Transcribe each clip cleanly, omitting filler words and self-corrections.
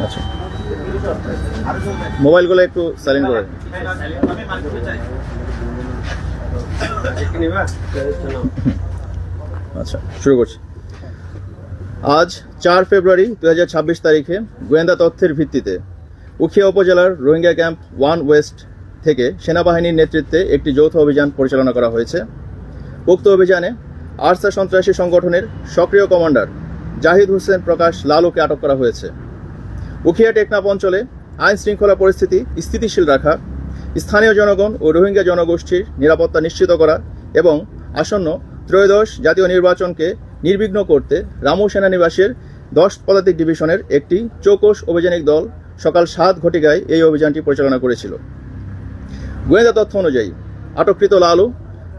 আচ্ছা, মোবাইলগুলো একটু সাইলেন্ট করে। আচ্ছা, শুরু করছি। আজ 4 ফেব্রুয়ারি 2026 তারিখে গোয়েন্দা তথ্যের ভিত্তিতে উখিয়া উপজেলার রোহিঙ্গা ক্যাম্প 1 ওয়েস্ট থেকে সেনাবাহিনীর নেতৃত্বে একটি যৌথ অভিযান পরিচালনা করা হয়েছে। উক্ত অভিযানে আরসা সন্ত্রাসী সংগঠনের সক্রিয় কমান্ডার জাহিদ হোসেন প্রকাশ লালুকে আটক করা হয়েছে। উখিয়া টেকনাফ অঞ্চলে আইন শৃঙ্খলা পরিস্থিতি স্থিতিশীল রাখা, স্থানীয় জনগণ ও রোহিঙ্গা জনগোষ্ঠীর নিরাপত্তা নিশ্চিত করা এবং আসন্ন ত্রয়োদশ জাতীয় নির্বাচনকে নির্বিঘ্ন করতে রামু সেনানিবাসের 10 পদাতিক ডিভিশনের একটি চৌকস অভিযানিক দল সকাল 7 ঘটিকায় এই অভিযানটি পরিচালনা করেছিল। গোয়েন্দা তথ্য অনুযায়ী আটককৃত লালু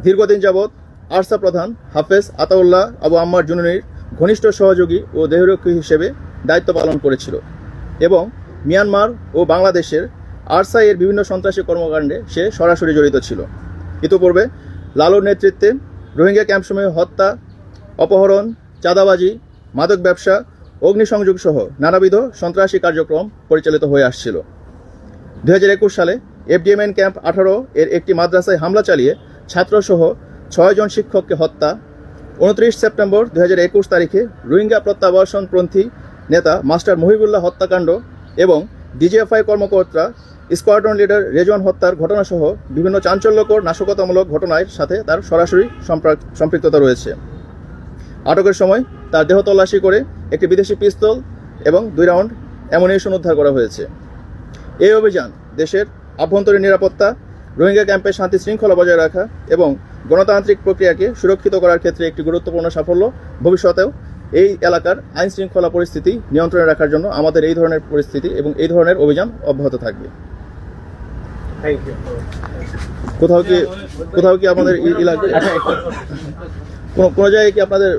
দীর্ঘদিন যাবৎ আরসা প্রধান হাফেজ আতাউল্লাহ আবু আম্মার জুনুনির ঘনিষ্ঠ সহযোগী ও দেহরক্ষী হিসেবে দায়িত্ব পালন করেছিল এবং মিয়ানমার ও বাংলাদেশের আরসা এর বিভিন্ন সন্ত্রাসী কর্মকাণ্ডে সে সরাসরি জড়িত ছিল। ইতিপূর্বে লালুর নেতৃত্বে রোহিঙ্গা ক্যাম্পসমূহে হত্যা, অপহরণ, চাঁদাবাজি, মাদক ব্যবসা, অগ্নিসংযোগ সহ নানাবিধ সন্ত্রাসী কার্যক্রম পরিচালিত হয়ে আসছিল। 2021 সালে এফডিএমএন ক্যাম্প 18 এর একটি মাদ্রাসায় হামলা চালিয়ে ছাত্রসহ 6 জন শিক্ষককে হত্যা, 29 সেপ্টেম্বর 2021 তারিখে রোহিঙ্গা প্রত্যাবাসনপন্থী নেতা মাস্টার মহিবুল্লাহ হত্যাকাণ্ড এবং ডিজিএফআই কর্মকর্তা স্কোয়াড্রন লিডার রেজওয়ান হত্যার ঘটনাসহ বিভিন্ন চাঞ্চল্যকর নাশকতামূলক ঘটনার সাথে তার সরাসরি সম্পৃক্ততা রয়েছে। আটকের সময় তার দেহ তল্লাশি করে একটি বিদেশি পিস্তল এবং 2 রাউন্ড অ্যামুনিশন উদ্ধার করা হয়েছে। এই অভিযান দেশের আভ্যন্তরীণ নিরাপত্তা, রোহিঙ্গা ক্যাম্পে শান্তি শৃঙ্খলা বজায় রাখা এবং গণতান্ত্রিক প্রক্রিয়াকে সুরক্ষিত করার ক্ষেত্রে একটি গুরুত্বপূর্ণ সাফল্য। ভবিষ্যতেও এই এলাকার আইন শৃঙ্খলা পরিস্থিতি নিয়ন্ত্রণে রাখার জন্য আমাদের এই ধরনের পরিস্থিতি এবং এই ধরনের অভিযান অব্যাহত থাকবে। কোথাও কি আপনাদের এলাকায় কোনো জায়গায় কি আপনাদের